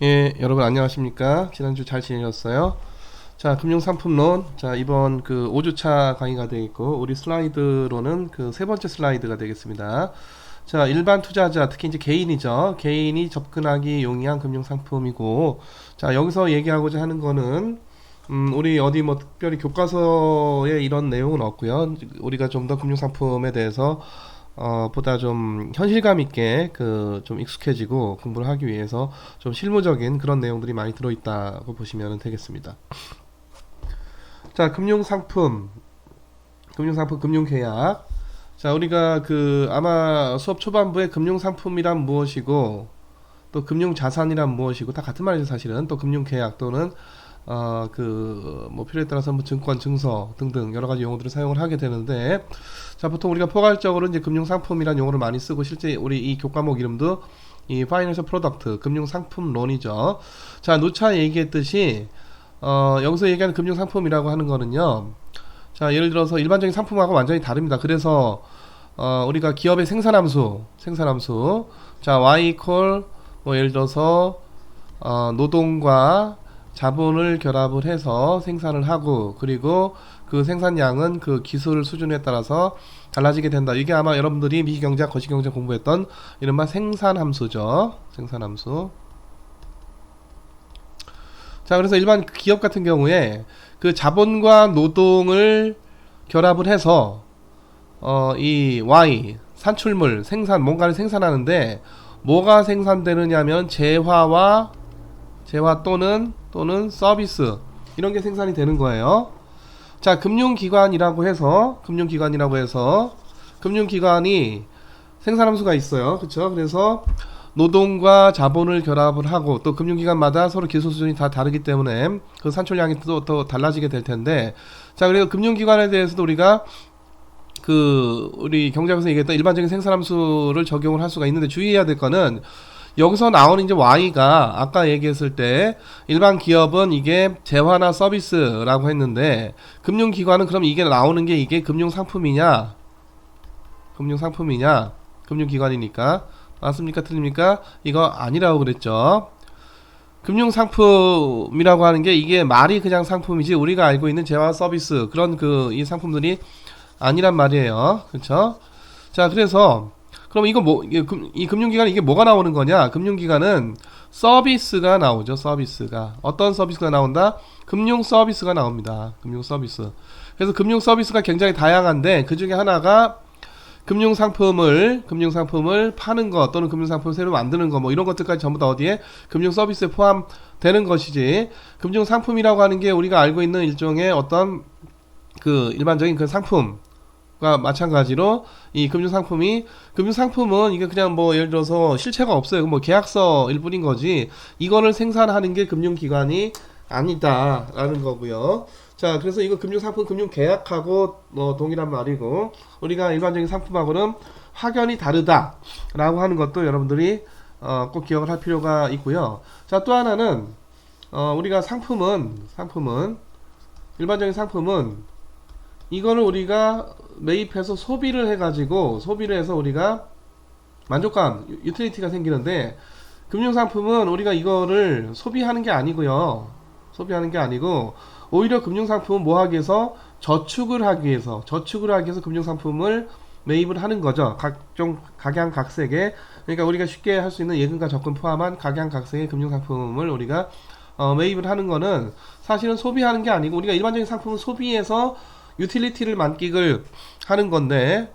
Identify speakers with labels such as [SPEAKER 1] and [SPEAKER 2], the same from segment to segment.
[SPEAKER 1] 예, 여러분 안녕하십니까? 지난주 잘 지내셨어요? 자, 금융상품론. 자, 이번 그 5주차 강의가 되겠고, 우리 슬라이드로는 그 세 번째 슬라이드가 되겠습니다. 자, 일반 투자자, 특히 이제 개인이죠. 개인이 접근하기 용이한 금융상품이고, 자, 여기서 얘기하고자 하는 거는, 우리 어디 뭐 특별히 교과서에 이런 내용은 없고요. 우리가 좀 더 금융상품에 대해서 보다 좀 현실감 있게 그 좀 익숙해지고 공부를 하기 위해서 좀 실무적인 그런 내용들이 많이 들어있다고 보시면 되겠습니다. 자, 금융상품, 금융계약. 자, 우리가 그 아마 수업 초반부에 금융상품이란 무엇이고 또 금융자산이란 무엇이고 다 같은 말이죠 사실은. 또 금융계약 또는 그 뭐 필요에 따라서 뭐 증권, 증서 등등 여러 가지 용어들을 사용을 하게 되는데, 자, 보통 우리가 포괄적으로 이제 금융상품이란 용어를 많이 쓰고 실제 우리 이 교과목 이름도 이 Financial Product 금융상품론이죠. 자, 누차 얘기했듯이 여기서 얘기하는 금융상품이라고 하는 거는요. 자, 예를 들어서 일반적인 상품하고 완전히 다릅니다. 그래서 우리가 기업의 생산함수, 자, Y equal 뭐 예를 들어서 노동과 자본을 결합을 해서 생산을 하고, 그리고 그 생산량은 그 기술 수준에 따라서 달라지게 된다. 이게 아마 여러분들이 미시경제학, 거시경제 공부했던 이른바 생산함수죠. 생산함수. 자, 그래서 일반 기업 같은 경우에 그 자본과 노동을 결합을 해서 이 Y 산출물 생산 뭔가를 생산하는데, 뭐가 생산되느냐면 재화 또는 서비스, 이런 게 생산이 되는 거예요. 자, 금융기관이 생산함수가 있어요. 그쵸? 그래서 노동과 자본을 결합을 하고, 또 금융기관마다 서로 기술 수준이 다 다르기 때문에 그 산출량이 또 달라지게 될 텐데, 자, 그리고 금융기관에 대해서도 우리가 그 우리 경제학에서 얘기했던 일반적인 생산함수를 적용을 할 수가 있는데, 주의해야 될 거는 여기서 나오는 이제 Y가 아까 얘기했을 때 일반 기업은 이게 재화나 서비스라고 했는데, 금융기관은 그럼 이게 나오는 게 이게 금융기관이니까 맞습니까? 틀립니까? 이거 아니라고 그랬죠. 금융상품이라고 하는 게 이게 말이 그냥 상품이지 우리가 알고 있는 재화 서비스 그런 그 이 상품들이 아니란 말이에요. 그렇죠? 자, 그래서 그럼 이거 뭐 이 금융기관 이게 뭐가 나오는 거냐? 금융기관은 서비스가 나오죠. 서비스가 어떤 서비스가 나온다? 금융 서비스가 나옵니다. 금융 서비스. 그래서 금융 서비스가 굉장히 다양한데 그 중에 하나가 금융상품을 파는 것 또는 금융상품을 새로 만드는 것 뭐 이런 것들까지 전부 다 어디에 금융 서비스에 포함되는 것이지, 금융상품이라고 하는 게 우리가 알고 있는 일종의 어떤 그 일반적인 그 상품과 마찬가지로 이 금융상품은 이게 그냥 뭐 예를 들어서 실체가 없어요. 뭐 계약서일 뿐인 거지 이거를 생산하는 게 금융기관이 아니다라는 거고요. 자, 그래서 이거 금융상품, 금융계약하고 동일한 말이고, 우리가 일반적인 상품하고는 확연히 다르다라고 하는 것도 여러분들이 꼭 기억을 할 필요가 있고요. 자, 또 하나는 우리가 일반적인 상품은 이거를 우리가 매입해서 소비를 해서 우리가 만족감, 유틸리티가 생기는데, 금융상품은 우리가 이거를 소비하는 게 아니고 오히려 금융상품은 뭐 하기 위해서 저축을 하기 위해서 금융상품을 매입을 하는 거죠. 각종 각양각색의, 그러니까 우리가 쉽게 할 수 있는 예금과 적금 포함한 각양각색의 금융상품을 우리가 매입을 하는 거는 사실은 소비하는 게 아니고, 우리가 일반적인 상품은 소비해서 유틸리티를 만끽을 하는 건데,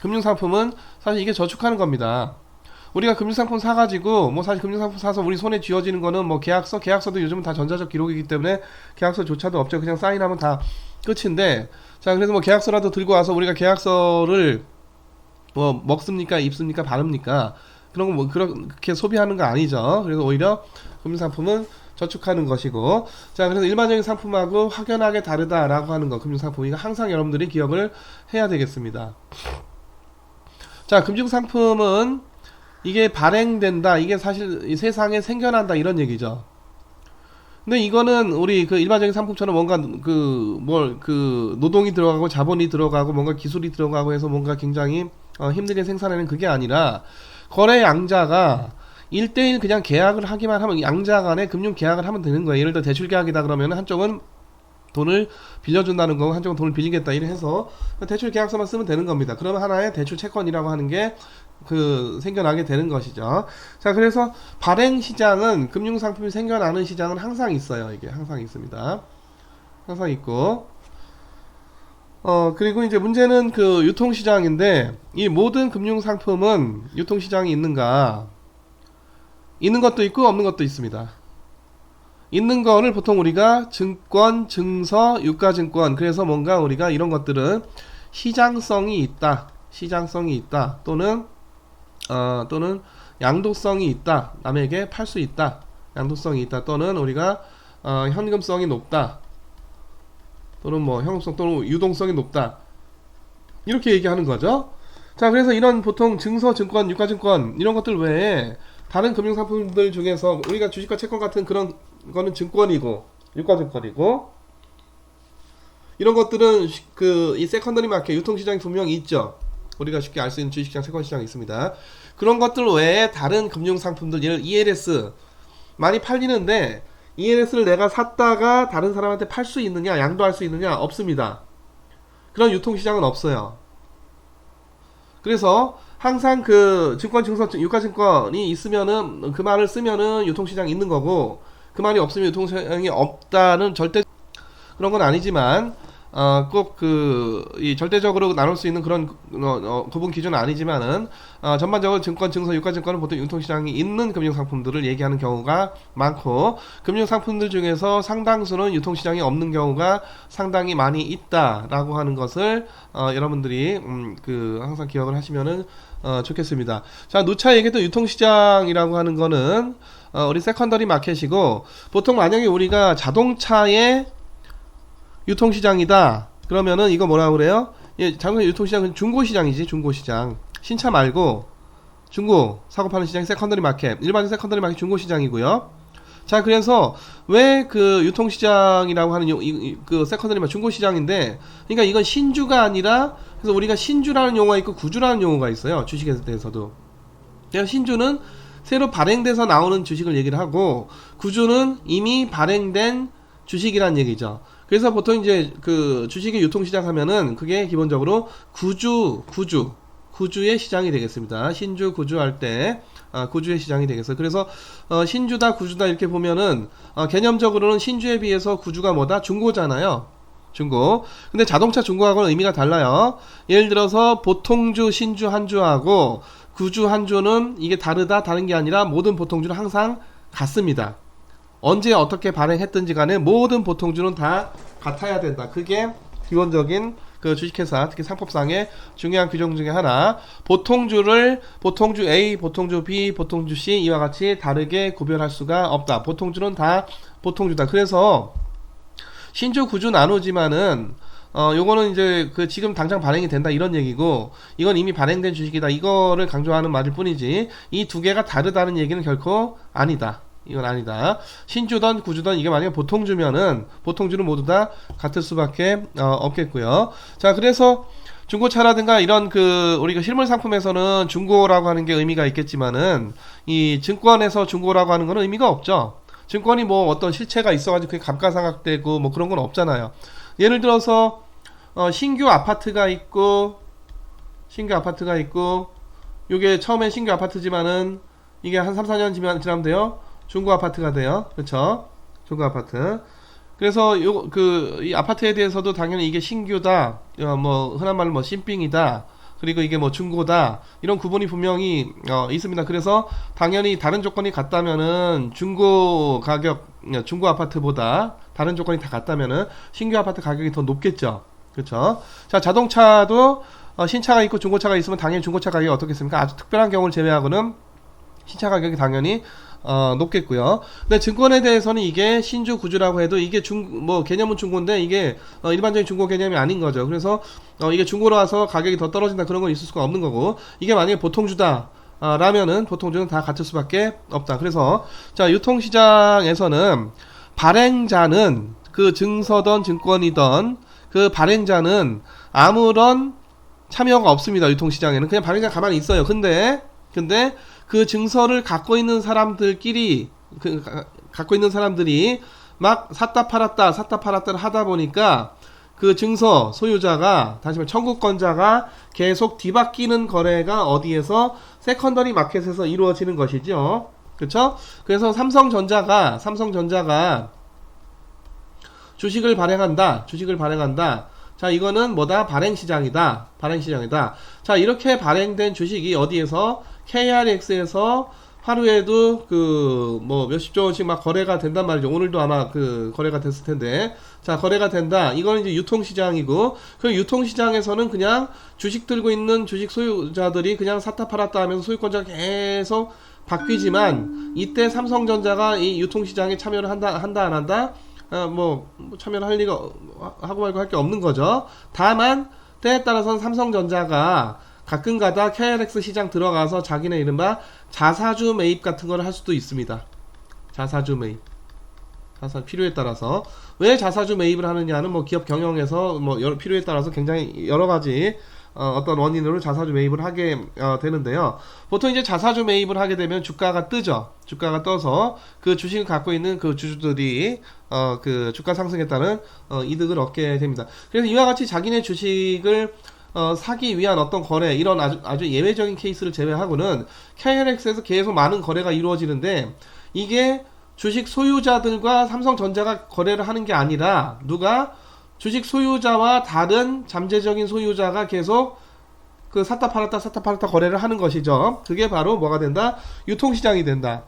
[SPEAKER 1] 금융상품은 사실 이게 저축하는 겁니다. 우리가 금융상품 사가지고 뭐 사실 금융상품 사서 우리 손에 쥐어지는 거는 뭐 계약서도 요즘은 다 전자적 기록이기 때문에 계약서조차도 없죠. 그냥 사인하면 다 끝인데, 자, 그래서 뭐 계약서라도 들고 와서 우리가 계약서를 뭐 먹습니까, 입습니까, 바릅니까? 그런 거 뭐 그렇게 소비하는 거 아니죠. 그래서 오히려 금융상품은 저축하는 것이고, 자, 그래서 일반적인 상품하고 확연하게 다르다라고 하는 거, 금융상품 이거 항상 여러분들이 기억을 해야 되겠습니다. 자, 금융상품은 이게 발행된다, 이게 사실 이 세상에 생겨난다 이런 얘기죠. 근데 이거는 우리 그 일반적인 상품처럼 뭔가 그 노동이 들어가고 자본이 들어가고 뭔가 기술이 들어가고 해서 뭔가 굉장히 힘들게 생산하는 그게 아니라, 거래 양자가 1대1 그냥 계약을 하기만 하면 양자 간에 금융 계약을 하면 되는 거예요. 예를 들어 대출 계약이다 그러면 한쪽은 돈을 빌려준다는 거고 한쪽은 돈을 빌리겠다 이래 해서 대출 계약서만 쓰면 되는 겁니다. 그러면 하나의 대출 채권이라고 하는 게 생겨나게 되는 것이죠. 자, 그래서 발행 시장은 금융상품이 생겨나는 시장은 항상 있어요. 이게 항상 있습니다. 항상 있고 그리고 이제 문제는 유통시장인데 이 모든 금융상품은 유통시장이 있는가? 있는 것도 있고 없는 것도 있습니다. 있는 거를 보통 우리가 증권, 증서, 유가증권, 그래서 뭔가 우리가 이런 것들은 시장성이 있다 또는 양도성이 있다, 남에게 팔 수 있다, 양도성이 있다 또는 우리가 현금성이 높다 또는 뭐 현금성 또는 유동성이 높다 이렇게 얘기하는 거죠. 자, 그래서 이런 보통 증서, 증권, 유가증권 이런 것들 외에 다른 금융상품들 중에서 우리가 주식과 채권 같은 그런 거는 증권이고 유가증권이고 이런 것들은 이 세컨더리 마켓 유통시장이 분명히 있죠. 우리가 쉽게 알 수 있는 주식시장, 채권시장이 있습니다. 그런 것들 외에 다른 금융상품들, 예를 ELS 많이 팔리는데 ELS를 내가 샀다가 다른 사람한테 팔 수 있느냐, 양도할 수 있느냐? 없습니다. 그런 유통시장은 없어요. 그래서 항상 증권, 증서, 유가증권이 있으면은 그 말을 쓰면은 유통시장이 있는 거고 그 말이 없으면 유통시장이 없다는 절대 그런 건 아니지만 꼭 이 절대적으로 나눌 수 있는 그런 구분 기준은 아니지만은 전반적으로 증권, 증서, 유가증권은 보통 유통시장이 있는 금융상품들을 얘기하는 경우가 많고 금융상품들 중에서 상당수는 유통시장이 없는 경우가 상당히 많이 있다라고 하는 것을 여러분들이 항상 기억을 하시면은 좋겠습니다. 자, 누차 얘기했던 유통시장이라고 하는 거는 우리 세컨더리 마켓이고 보통 만약에 우리가 자동차의 유통시장이다 그러면은 이거 뭐라고 그래요? 자동차 유통시장은 중고시장이지. 중고시장, 신차 말고 중고 사고 파는 시장이 세컨더리 마켓, 일반적 세컨더리 마켓 중고시장이고요. 자, 그래서 왜 유통시장이라고 하는 세컨더리 마켓 중고시장인데, 그러니까 이건 신주가 아니라, 그래서 우리가 신주라는 용어가 있고 구주라는 용어가 있어요. 주식에 대해서도. 그래서 신주는 새로 발행돼서 나오는 주식을 얘기를 하고 구주는 이미 발행된 주식이란 얘기죠. 그래서 보통 이제 주식의 유통시장 하면은 그게 기본적으로 구주의 시장이 되겠습니다. 신주, 구주 할 때 구주의 시장이 되겠어요. 그래서 신주다, 구주다 이렇게 보면은 개념적으로는 신주에 비해서 구주가 뭐다? 중고잖아요. 중고. 근데 자동차 중고하고는 의미가 달라요. 예를 들어서 보통주, 신주, 한주하고 구주, 한주는 이게 다른 게 아니라 모든 보통주는 항상 같습니다. 언제 어떻게 발행했든지 간에 모든 보통주는 다 같아야 된다. 그게 기본적인 주식회사, 특히 상법상의 중요한 규정 중에 하나. 보통주 A, 보통주 B, 보통주 C 이와 같이 다르게 구별할 수가 없다. 보통주는 다 보통주다. 그래서 신주, 구주 나누지만은 요거는 이제 지금 당장 발행이 된다 이런 얘기고 이건 이미 발행된 주식이다 이거를 강조하는 말일 뿐이지 이 두 개가 다르다는 얘기는 결코 아니다. 이건 아니다. 신주든 구주든 이게 만약에 보통주면은 보통주는 모두 다 같을 수밖에 없겠고요. 자, 그래서 중고차라든가 이런 우리가 실물 상품에서는 중고라고 하는 게 의미가 있겠지만은 이 증권에서 중고라고 하는 거는 의미가 없죠. 증권이 뭐 어떤 실체가 있어가지고 그게 감가상각되고 뭐 그런 건 없잖아요. 예를 들어서 신규 아파트가 있고 요게 처음엔 신규 아파트지만은 이게 한 3, 4년 지나면 돼요. 중고 아파트가 돼요. 그렇죠? 중고 아파트. 그래서 이 아파트에 대해서도 당연히 이게 신규다. 뭐 흔한 말로 뭐 신빙이다. 그리고 이게 뭐 중고다. 이런 구분이 분명히 있습니다. 그래서 당연히 다른 조건이 같다면은 중고 아파트보다 다른 조건이 다 같다면은 신규 아파트 가격이 더 높겠죠. 그렇죠? 자, 자동차도 신차가 있고 중고차가 있으면 당연히 중고차 가격이 어떻겠습니까? 아주 특별한 경우를 제외하고는 신차 가격이 당연히 높겠고요. 근데 증권에 대해서는 이게 신주, 구주라고 해도 이게 개념은 중고인데 이게 일반적인 중고 개념이 아닌 거죠. 그래서 이게 중고로 와서 가격이 더 떨어진다 그런 건 있을 수가 없는 거고 이게 만약에 보통주다 라면은 보통주는 다 같을 수밖에 없다. 그래서 자, 유통시장에서는 발행자는 증서든 증권이든 발행자는 아무런 참여가 없습니다. 유통시장에는 그냥 발행자 가만히 있어요. 근데 그 증서를 갖고 있는 사람들끼리 갖고 있는 사람들이 막 샀다 팔았다를 하다 보니까 그 증서 소유자가 다시 말해 청구권자가 계속 뒤바뀌는 거래가 어디에서 세컨더리 마켓에서 이루어지는 것이죠. 그쵸? 그래서 삼성전자가 주식을 발행한다. 자, 이거는 뭐다? 발행시장이다. 자, 이렇게 발행된 주식이 어디에서? KRX에서 하루에도 뭐 몇십조 원씩 막 거래가 된단 말이죠. 오늘도 아마 거래가 됐을 텐데. 자, 거래가 된다. 이거는 이제 유통시장이고, 그 유통시장에서는 그냥 주식 들고 있는 주식 소유자들이 그냥 샀다 팔았다 하면서 소유권자가 계속 바뀌지만, 이때 삼성전자가 이 유통시장에 참여를 한다, 안 한다? 참여를 할 리가, 하고 말고 할 게 없는 거죠. 다만, 때에 따라서는 삼성전자가 가끔가다 KRX 시장 들어가서 자기네 이른바 자사주 매입 같은 걸 할 수도 있습니다. 자사주 매입. 필요에 따라서. 왜 자사주 매입을 하느냐는 기업 경영에서 필요에 따라서 굉장히 여러 가지 어떤 원인으로 자사주 매입을 하게 되는데요. 보통 이제 자사주 매입을 하게 되면 주가가 뜨죠. 주가가 떠서 그 주식을 갖고 있는 그 주주들이 그 주가 상승에 따른 이득을 얻게 됩니다. 그래서 이와 같이 자기네 주식을 사기 위한 어떤 거래, 이런 아주 예외적인 케이스를 제외하고는 KRX에서 계속 많은 거래가 이루어지는데, 이게 주식 소유자들과 삼성전자가 거래를 하는 게 아니라 누가 주식 소유자와 다른 잠재적인 소유자가 계속 샀다 팔았다 거래를 하는 것이죠. 그게 바로 뭐가 된다? 유통시장이 된다.